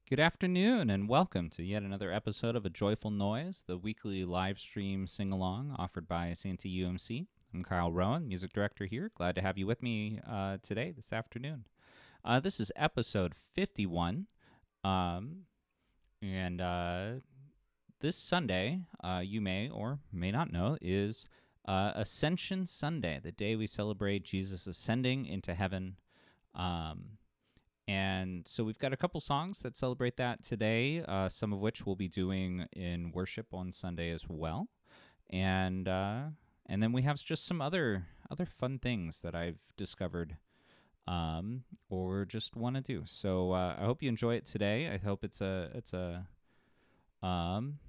Good afternoon, and welcome to yet another episode of A Joyful Noise, the weekly live stream sing-along offered by Santee UMC. I'm Kyle Rowan, music director here. Glad to have you with me today, this afternoon. This is episode 51, and this Sunday, you may or may not know, is Ascension Sunday, the day we celebrate Jesus ascending into heaven. And so we've got a couple songs that celebrate that today, some of which we'll be doing in worship on Sunday as well. And then we have just some other fun things that I've discovered or just want to do. So I hope you enjoy it today. I hope it's a fun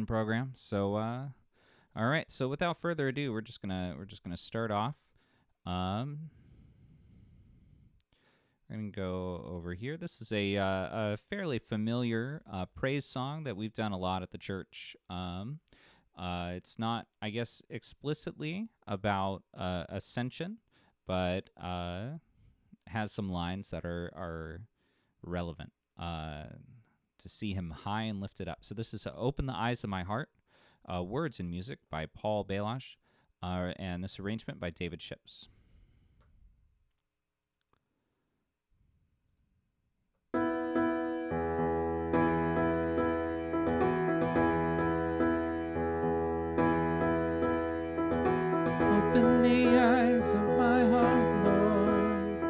program. So all right. So without further ado, we're just gonna start off. We're going to go over here. This is a fairly familiar praise song that we've done a lot at the church. It's not, I guess, explicitly about ascension, but has some lines that are relevant to see him high and lifted up. So this is Open the Eyes of My Heart, words and music by Paul Balash, and this arrangement by David Ships. Open the eyes of my heart, Lord.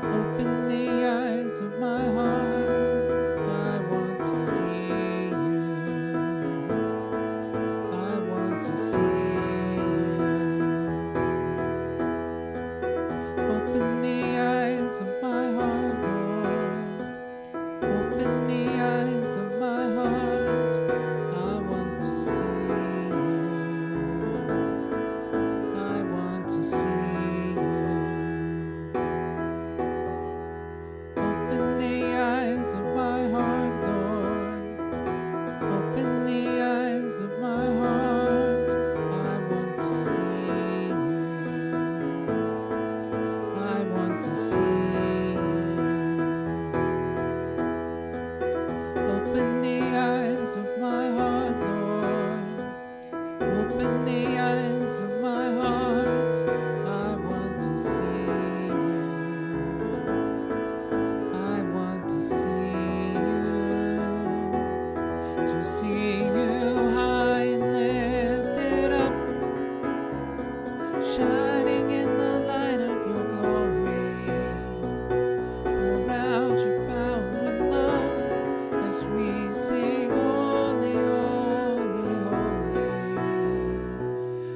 Open the eyes of my heart. I want to see you. I want to see you. Open the eyes of my heart, Lord. Open the eyes of my heart. I want to see you. To see you. Open the eyes of my heart, Lord. Open the eyes of my heart. I want to see you. I want to see you. Open the eyes of my heart, Lord. Open the eyes of my heart. I want to see you. I want to see you high and lifted up, shining in the light of your glory. Pour out your power and love as we sing holy, holy, holy.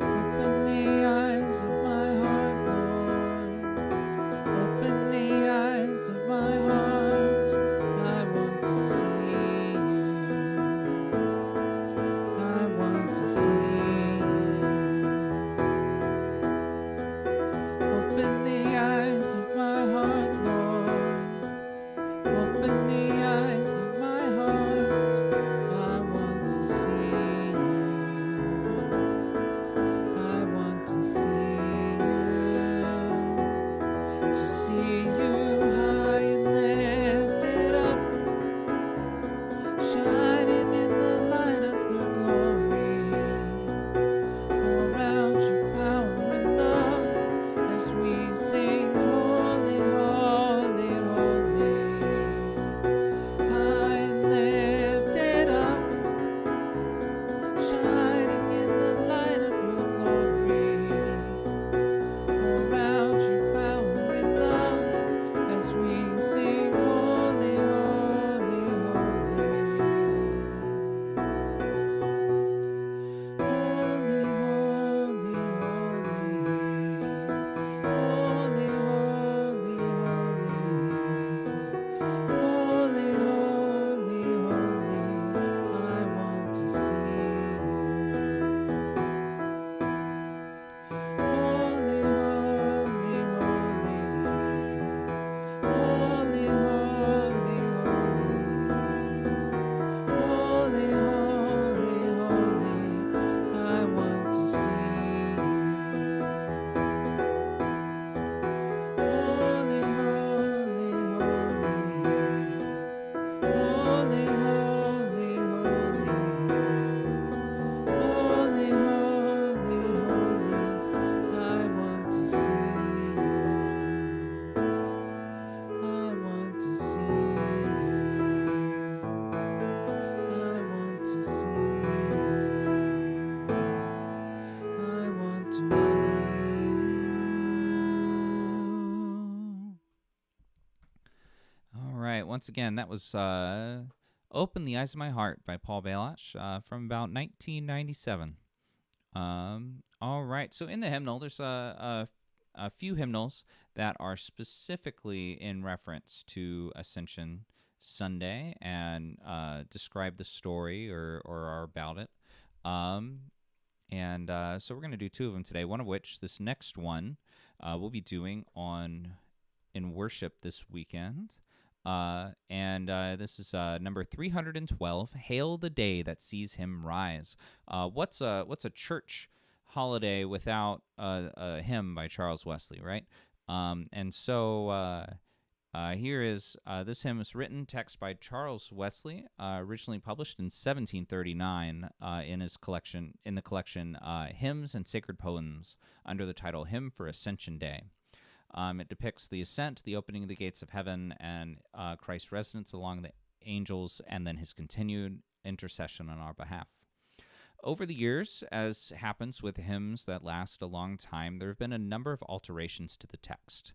Open the eyes of my heart, Lord. Open the eyes of my heart. I want to see you. I want to see you. Open the eyes of my heart, Lord. Open the eyes of my heart. I want to see you. I want to see you high and lifted up, shining in the light of your glory. Pour out your power and love as we sing holy, holy, holy. High and lifted up, shining in the light of your glory. Pour out your power and love as we sing holy, holy, holy. once again, that was Open the Eyes of My Heart by Paul Baloch from about 1997. All right, so in the hymnal, there's a few hymnals that are specifically in reference to Ascension Sunday and describe the story or are about it. So we're going to do two of them today, one of which, this next one, we'll be doing in worship this weekend. This is number 312, Hail the Day That Sees Him Rise. What's a church holiday without a hymn by Charles Wesley, right? Here is this hymn is written, text by Charles Wesley, originally published in 1739 in the collection Hymns and Sacred Poems under the title Hymn for Ascension Day. It depicts the ascent, the opening of the gates of heaven, and Christ's residence along the angels, and then his continued intercession on our behalf. Over the years, as happens with hymns that last a long time, there have been a number of alterations to the text,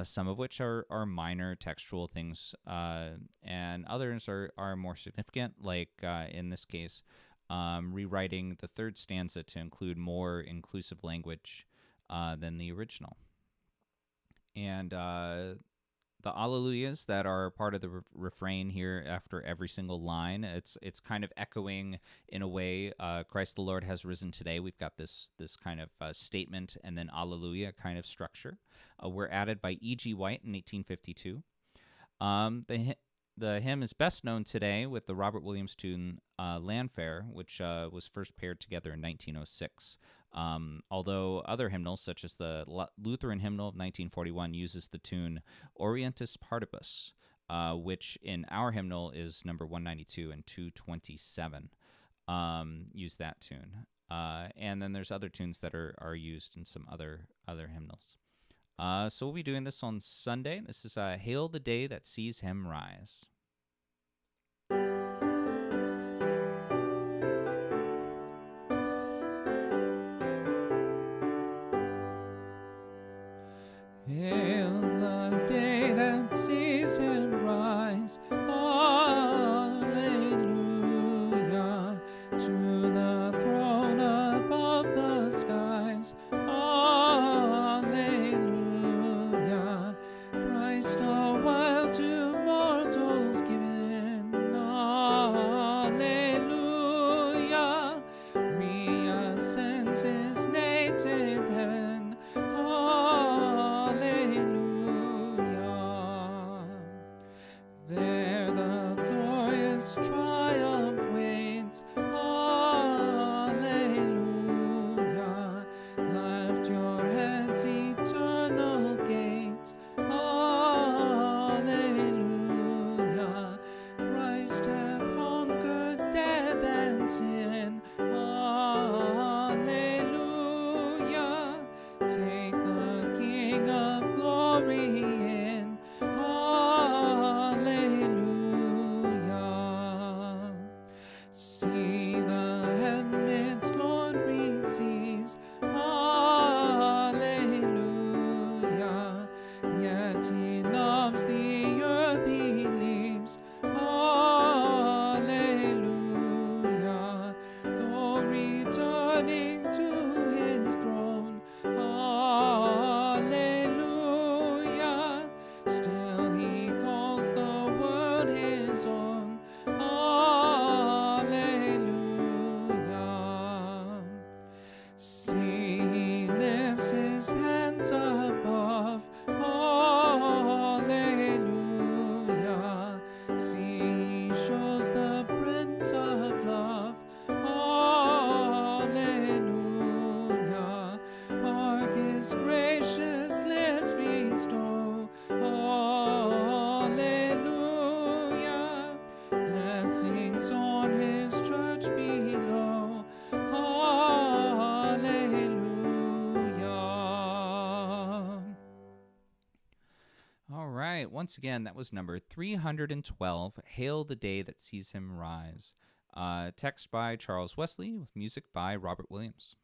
some of which are minor textual things, and others are more significant, like in this case, rewriting the third stanza to include more inclusive language than the original. And the Alleluias that are part of the refrain here after every single line, it's kind of echoing in a way, Christ the Lord has risen today. We've got this kind of statement and then Alleluia kind of structure. Were added by E.G. White in 1852. The hymn is best known today with the Robert Williams tune Landfair, which was first paired together in 1906. Although other hymnals, such as the Lutheran hymnal of 1941, uses the tune Orientis Partibus, which in our hymnal is number 192 and 227. Use that tune. And then there's other tunes that are used in some other hymnals. So we'll be doing this on Sunday. This is Hail the Day That Sees Him Rise. Hail the day that sees him rise, Alleluia, to the throne above the skies, Alleluia, Christ a while to mortals given, Alleluia, reascends his native heaven, there the glorious triumph waits, Alleluia, lift your heads, eternal gates, Alleluia, Christ hath conquered death and sin, Alleluia, take the King of glory in, Alleluia. See the heaven's Lord receives, Alleluia, yet he loves the earth he leaves, Alleluia, though returning to his throne, Alleluia, still he calls the world his own, Alleluia. See, he lifts his hands above, Alleluia, see, he shows the Prince of Love, Alleluia, hark his gracious lips bestow, Alleluia, blessings on his church below, Alleluia. All right, once again, that was number 312, Hail the Day That Sees Him Rise. Text by Charles Wesley with music by Robert Williams.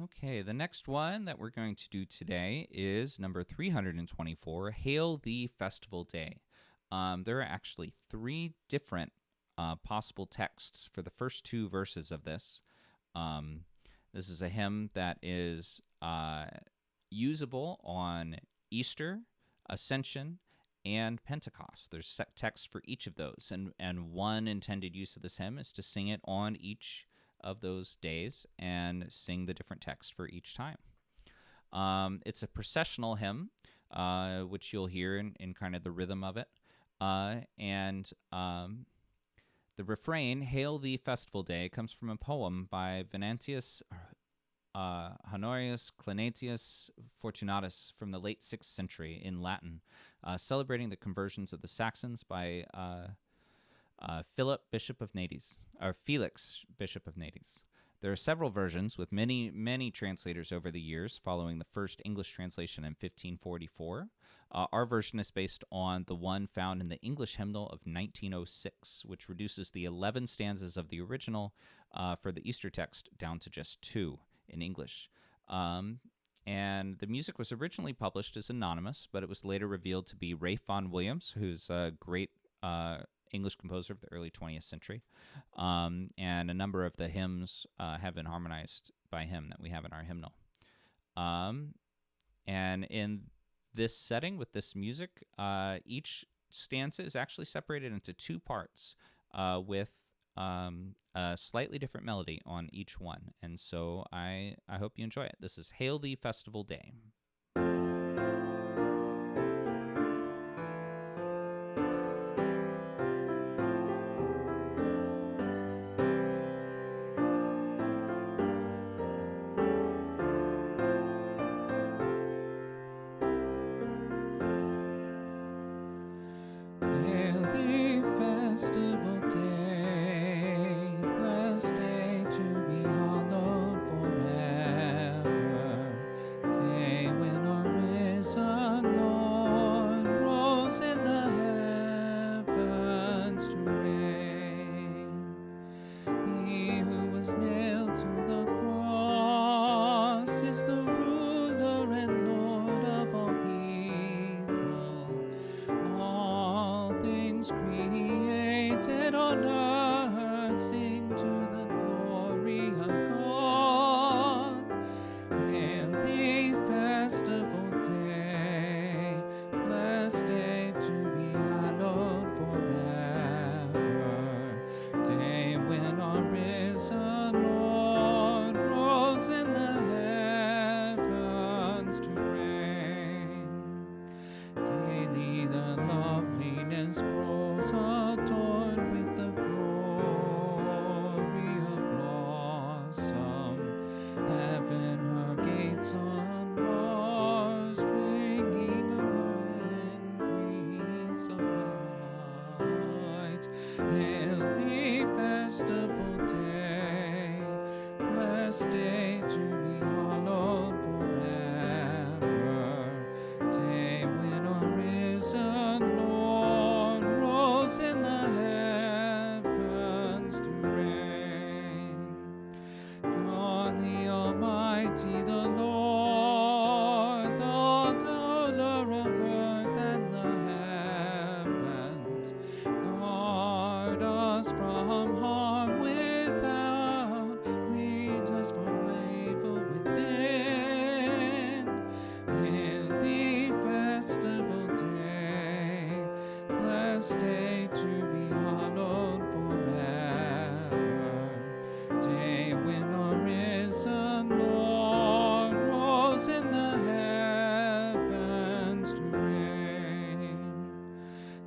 Okay, the next one that we're going to do today is number 324, Hail the Festival Day. There are actually three different possible texts for the first two verses of this. This is a hymn that is usable on Easter, Ascension, and Pentecost. There's set texts for each of those, and one intended use of this hymn is to sing it on each of those days and sing the different text for each time. It's a processional hymn, which you'll hear in kind of the rhythm of it. And the refrain, Hail the Festival Day, comes from a poem by Venantius Honorius Clinatius Fortunatus from the late 6th century in Latin, celebrating the conversions of the Saxons by Felix, Bishop of Nades. There are several versions, with many translators over the years, following the first English translation in 1544. Our version is based on the one found in the English hymnal of 1906, which reduces the 11 stanzas of the original for the Easter text down to just 2 in English. And the music was originally published as anonymous, but it was later revealed to be Ralph Vaughan Williams, who's a great English composer of the early 20th century. And a number of the hymns have been harmonized by him that we have in our hymnal. And in this setting with this music, each stanza is actually separated into 2 parts with a slightly different melody on each one. And so I hope you enjoy it. This is Hail the Festival Day. Hail the festival day, blessed day to be hallowed forever. Day when our risen Lord rose in the heavens to reign. He who was nailed to the cross is the ruler and Lord of all people. All things created on earth sing to the glory of God. Hail the festival day, blessed day to be hallowed forever. Day when our risen Lord rose in the heavens to reign. Daily the loveliness grows, adorned with the glory of blossom. Heaven her gates unbars, flinging her increase of light. Hail the festival day, blessed day to be hallowed forever. Day when our risen Lord rose in the heavens to reign. God the Almighty, the Lord, the ruler of earth and the heavens, guard us from harm without, clean us from evil within. Hail the festival day, blessed day to be hallowed forever. Day when our risen Lord rose in the heavens to reign.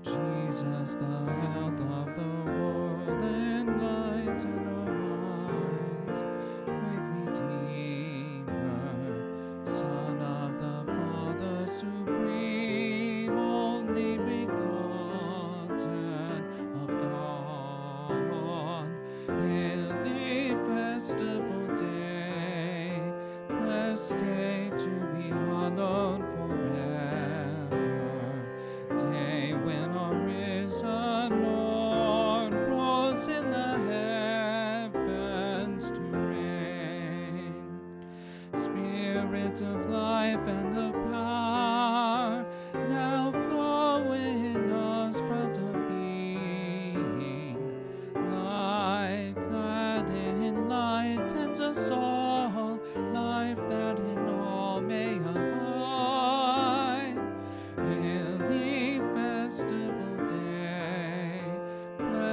Jesus, the health of the world, enlighten our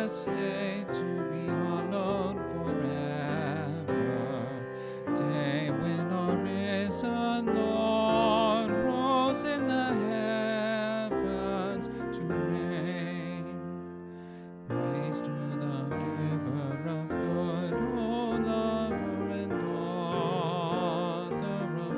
blessed day to be hallowed forever. Day when our risen Lord rose in the heavens to reign. Praise to the giver of good, O lover and author of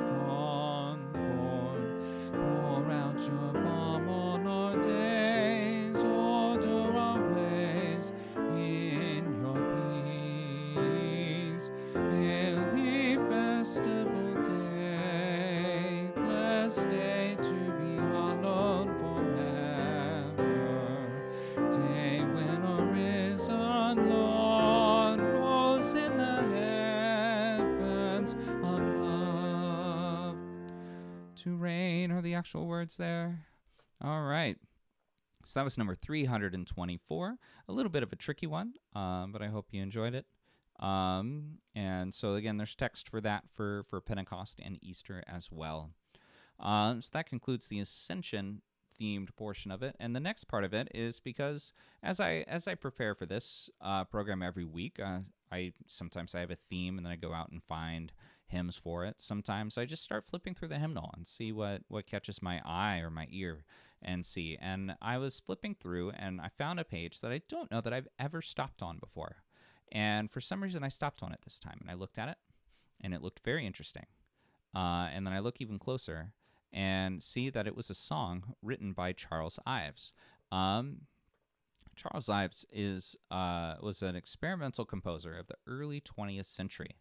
concord. Pour out your balm on our days, order our ways in your peace. Hail the festival day, blessed day to be hallowed forever. Day when our risen Lord rose in the heavens above. To reign are the actual words there. All right. So that was number 324. A little bit of a tricky one, but I hope you enjoyed it. And so again, there's text for that for Pentecost and Easter as well. So that concludes the Ascension themed portion of it, and the next part of it is because as I prepare for this program every week, I sometimes have a theme and then I go out and find hymns for it. Sometimes I just start flipping through the hymnal and see what catches my eye or my ear and see. And I was flipping through and I found a page that I don't know that I've ever stopped on before. And for some reason I stopped on it this time and I looked at it and it looked very interesting. And then I look even closer and see that it was a song written by Charles Ives. Charles Ives was an experimental composer of the early 20th century.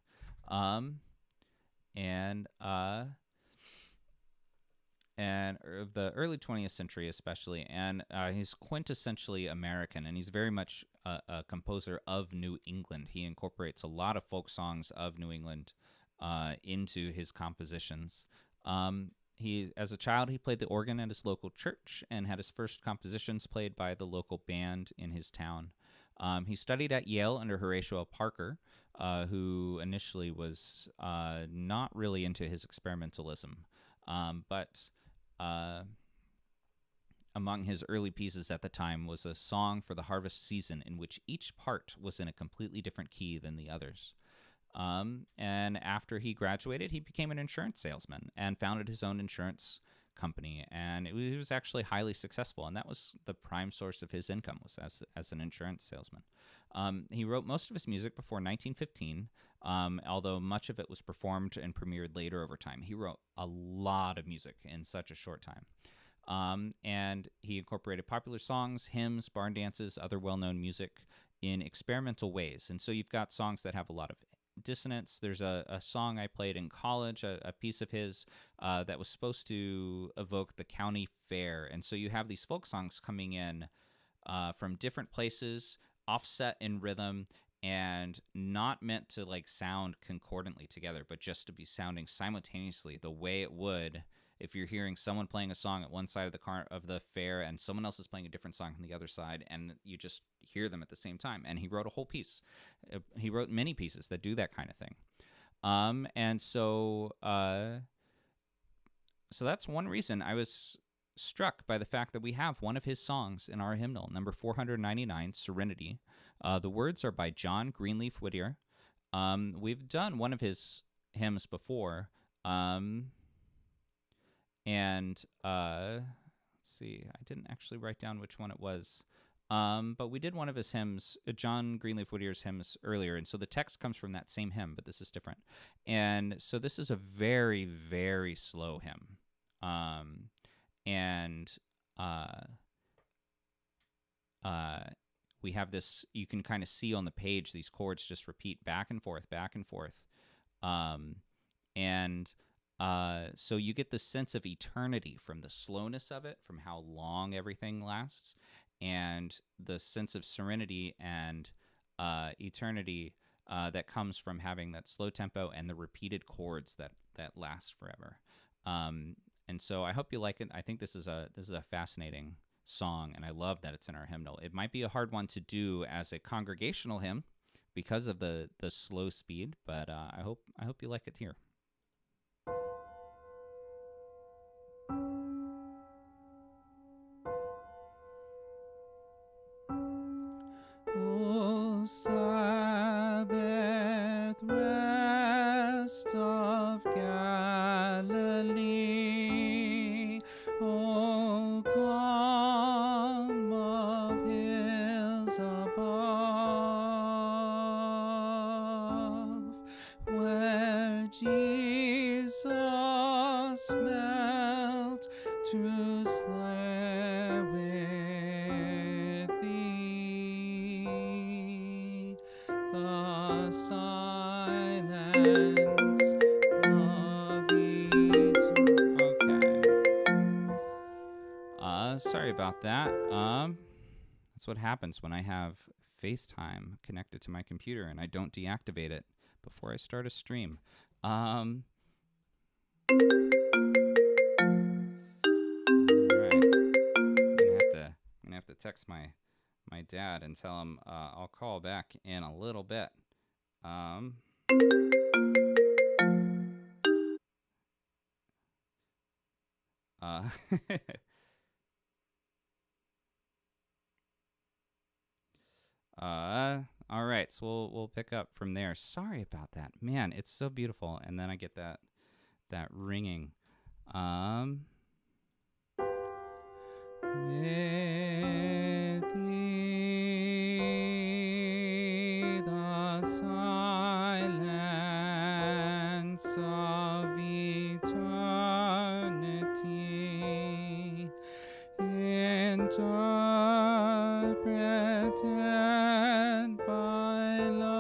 And of the early 20th century especially, and he's quintessentially American, and he's very much a composer of New England. He incorporates a lot of folk songs of New England into his compositions. As a child, he played the organ at his local church and had his first compositions played by the local band in his town. He studied at Yale under Horatio Parker, who initially was not really into his experimentalism, but among his early pieces at the time was a song for the harvest season in which each part was in a completely different key than the others. And after he graduated, he became an insurance salesman and founded his own insurance company. And he was actually highly successful. And that was the prime source of his income, was as an insurance salesman. He wrote most of his music before 1915, although much of it was performed and premiered later over time. He wrote a lot of music in such a short time. And he incorporated popular songs, hymns, barn dances, other well-known music in experimental ways. And so you've got songs that have a lot of dissonance. There's a song I played in college, a piece of his that was supposed to evoke the county fair. And so you have these folk songs coming in from different places, offset in rhythm, and not meant to like sound concordantly together, but just to be sounding simultaneously the way it would if you're hearing someone playing a song at one side of the fair and someone else is playing a different song on the other side, and you just hear them at the same time. And he wrote a whole piece. He wrote many pieces that do that kind of thing. And so that's one reason I was struck by the fact that we have one of his songs in our hymnal, number 499, Serenity. The words are by John Greenleaf Whittier. We've done one of his hymns before. And let's see, I didn't actually write down which one it was. But we did one of his hymns, John Greenleaf Whittier's hymns, earlier. And so the text comes from that same hymn, but this is different. And so this is a very, very slow hymn. We have this, you can kind of see on the page, these chords just repeat back and forth, back and forth. So you get the sense of eternity from the slowness of it, from how long everything lasts, and the sense of serenity and eternity that comes from having that slow tempo and the repeated chords that last forever. And so I hope you like it. I think this is a fascinating song, and I love that it's in our hymnal. It might be a hard one to do as a congregational hymn because of the slow speed, but I hope you like it here. Christ knelt to slay with thee. The silence of eternity. Okay. Sorry about that. That's what happens when I have FaceTime connected to my computer and I don't deactivate it before I start a stream. All right. I'm gonna have to text my dad and tell him I'll call back in a little bit. All right, so we'll pick up from there. Sorry about that, man. It's so beautiful, and then I get that ringing. With thee, the silence of eternity, interpreted by love.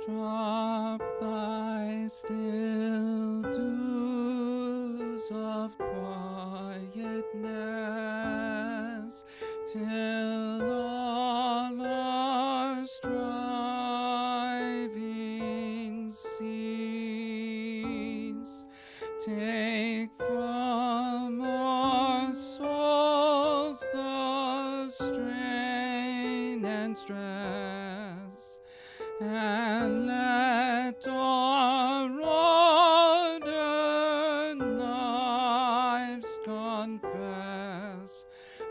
Drop thy still dews of quietness till all our strivings cease. Take from our souls the strain and stress, and let our ordered lives confess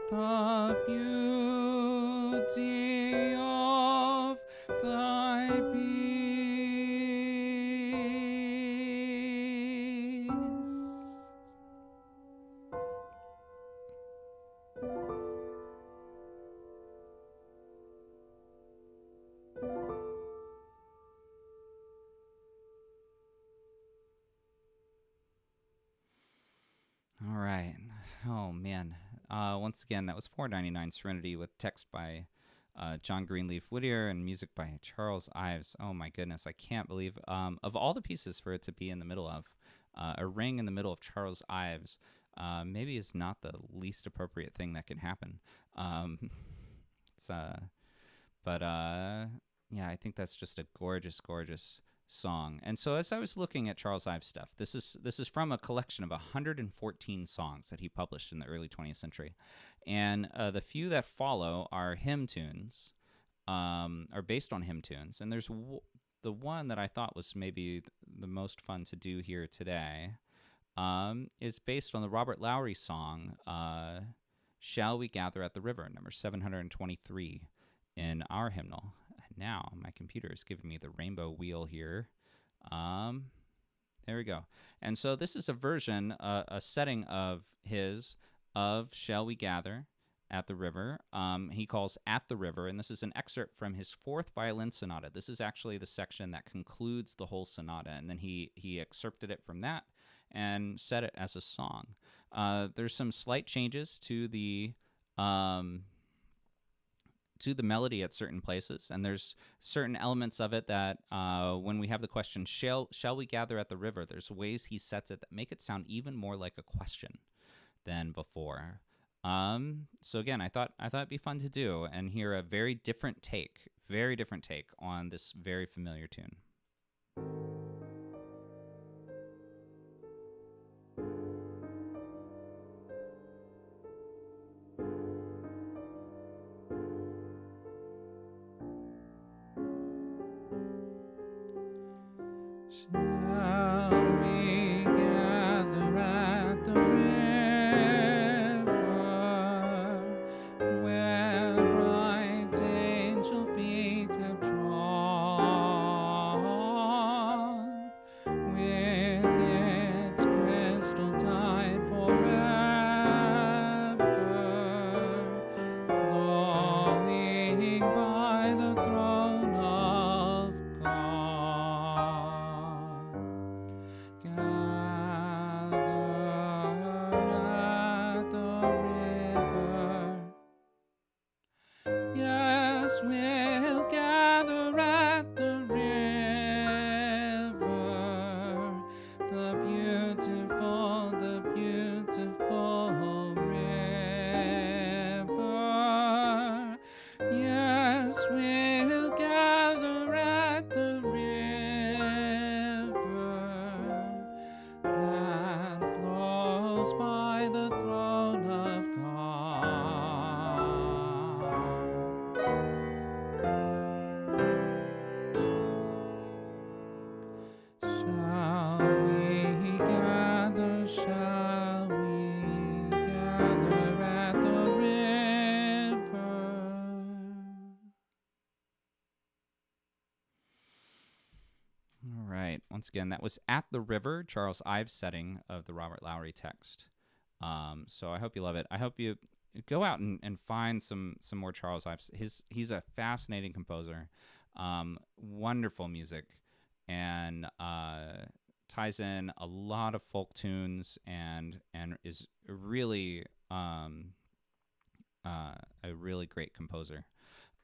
the beauty of thy peace. All right. Oh man. Once again, that was 499 Serenity with text by John Greenleaf Whittier and music by Charles Ives. Oh my goodness, I can't believe of all the pieces for it to be in the middle of a ring in the middle of Charles Ives. Maybe is not the least appropriate thing that can happen. Yeah, I think that's just a gorgeous, gorgeous song. And so as I was looking at Charles Ives stuff, this is from a collection of 114 songs that he published in the early 20th century. And the few that follow are hymn tunes, are based on hymn tunes. And there's the one that I thought was maybe the most fun to do here today, is based on the Robert Lowry song, Shall We Gather at the River, number 723 in our hymnal. Now my computer is giving me the rainbow wheel here. There we go. And so this is a version, a setting of his of Shall We Gather at the River. He calls At the River, and this is an excerpt from his fourth violin sonata. This is actually the section that concludes the whole sonata, and then he excerpted it from that and set it as a song. There's some slight changes to the melody at certain places, and there's certain elements of it that when we have the question, shall we gather at the river, there's ways he sets it that make it sound even more like a question than before. So again, I thought it'd be fun to do and hear a very different take on this very familiar tune. Shall we gather at the river, where bright angel feet have trod, with its crystal tide forever flowing by the we'll gather at the river, the beautiful river. Yes, we'll gather at the river that flows by the throne of God. Shall we gather at the river? All right. Once again, that was At the River, Charles Ives' setting of the Robert Lowry text. So I hope you love it. I hope you go out and find some more Charles Ives. He's a fascinating composer, wonderful music, and ties in a lot of folk tunes and is really a really great composer.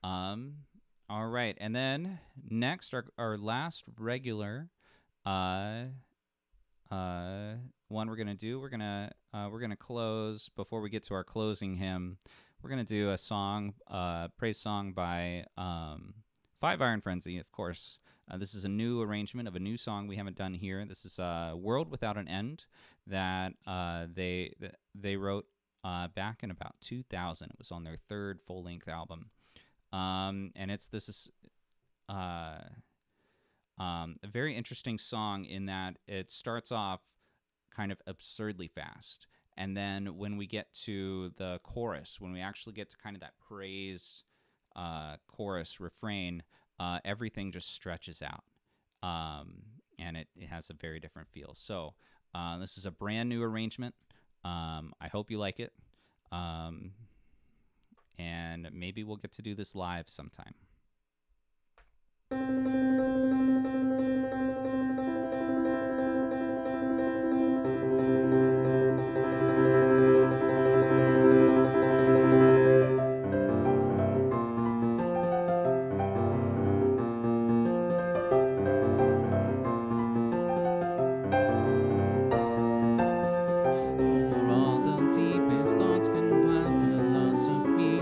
All right, and then next, our last regular one we're gonna do. We're gonna close before we get to our closing hymn. We're gonna do a song, praise song by Five Iron Frenzy, of course. This is a new arrangement of a new song we haven't done here. This is "World Without an End" that they wrote back in about 2000. It was on their third full-length album. And this is a very interesting song in that it starts off kind of absurdly fast, and then when we get to the chorus, when we actually get to kind of that praise chorus refrain, everything just stretches out, and it has a very different feel. So this is a brand new arrangement. I hope you like it. And maybe we'll get to do this live sometime.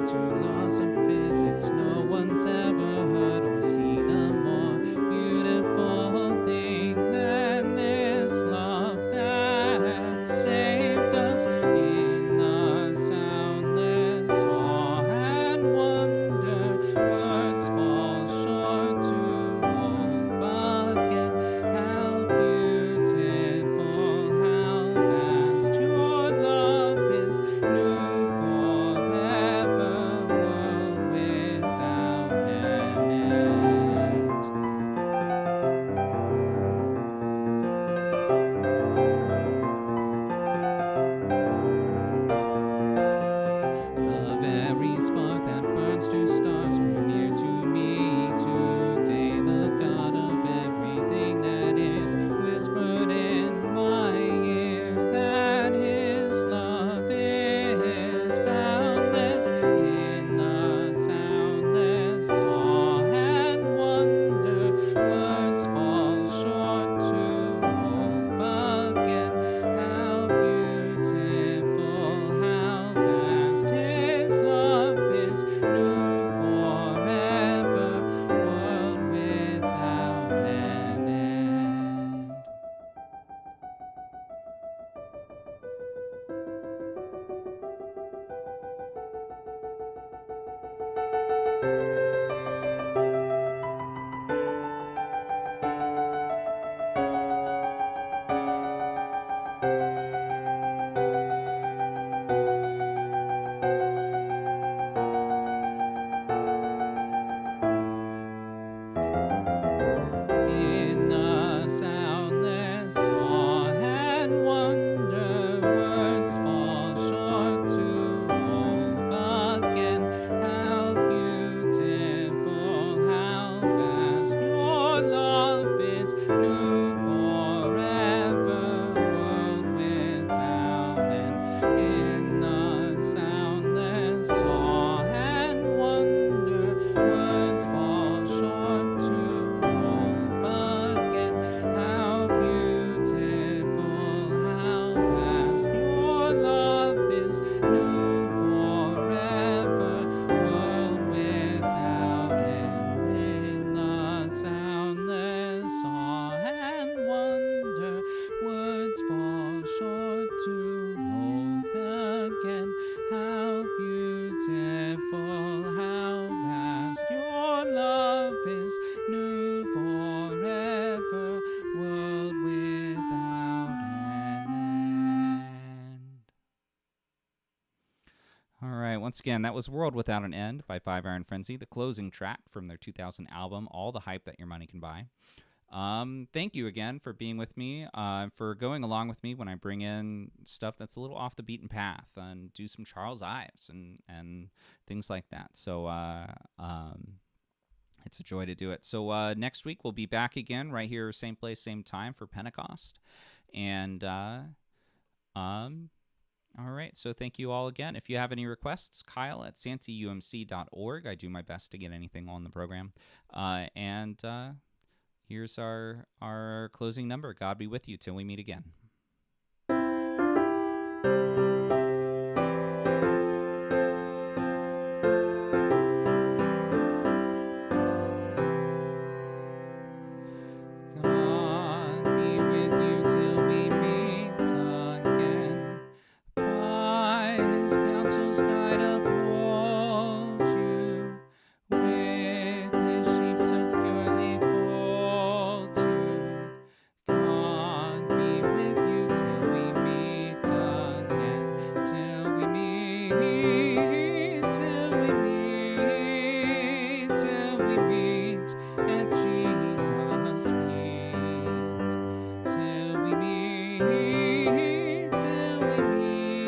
To laws of physics no one's ever heard or seen a more All right. Once again, that was World Without an End by Five Iron Frenzy, the closing track from their 2000 album, All the Hype That Your Money Can Buy. Thank you again for being with me, for going along with me when I bring in stuff that's a little off the beaten path and do some Charles Ives and things like that. So it's a joy to do it. So next week we'll be back again right here, same place, same time for Pentecost. And all right, so thank you all again. If you have any requests, Kyle at santyumc.org. I do my best to get anything on the program. And here's our closing number. God be with you till we meet again. God be with you till we meet again. By his counsel's guide uphold you. With his sheep securely fold you. God be with you till we meet again. Till we meet, till we meet, till we meet at Jesus' feet. Till we meet, till we meet.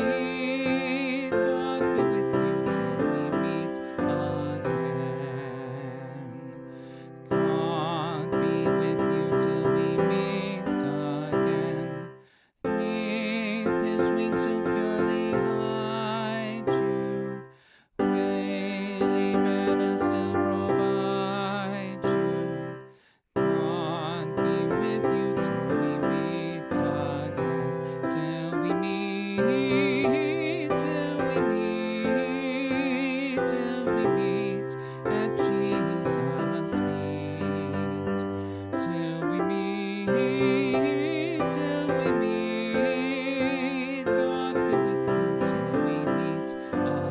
God be with you till we meet again. God be with you till we meet again. Neath his wings so purely hide you. Daily manna still provide you. God be with you till we meet again. Till we meet, till we meet, till we meet at Jesus' feet. Till we meet, till we meet. God be with you till we meet again.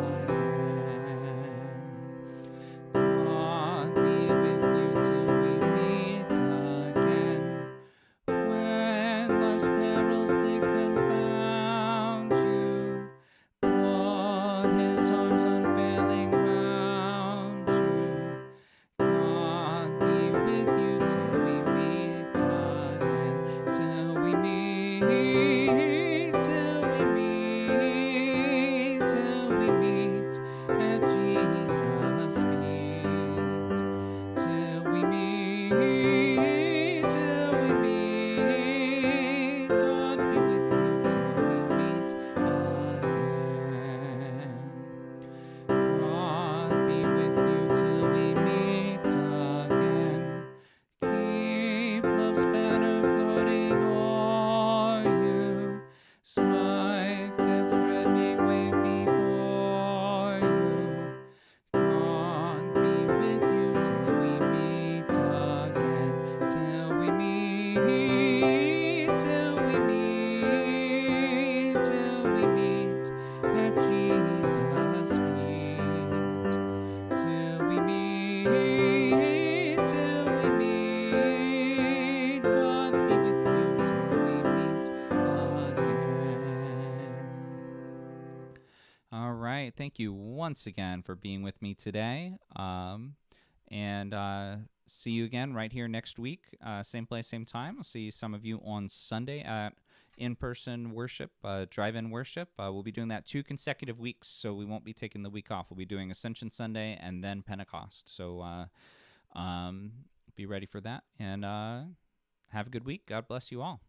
God be with you till we meet again. When life's perils thick confound you, put his arms unfailing round you. God be with you till we meet again. Till we meet, till we meet, till we meet at Jesus' feet. Till we meet, till we meet. God be with you till we meet again. God be with you till we meet again. Keep love's banner floating o'er you. Smite death's threatening wave before you. God be with you till we meet again. Till we meet, till we meet, till we meet at Jesus' feet. Till we meet, till we meet. God be with you till we meet again. All right. Thank you once again for being with me today. And see you again right here next week. Same place, same time. I'll see some of you on Sunday at in-person worship, drive-in worship. We'll be doing that 2 consecutive weeks, so we won't be taking the week off. We'll be doing Ascension Sunday and then Pentecost. So be ready for that. And have a good week. God bless you all.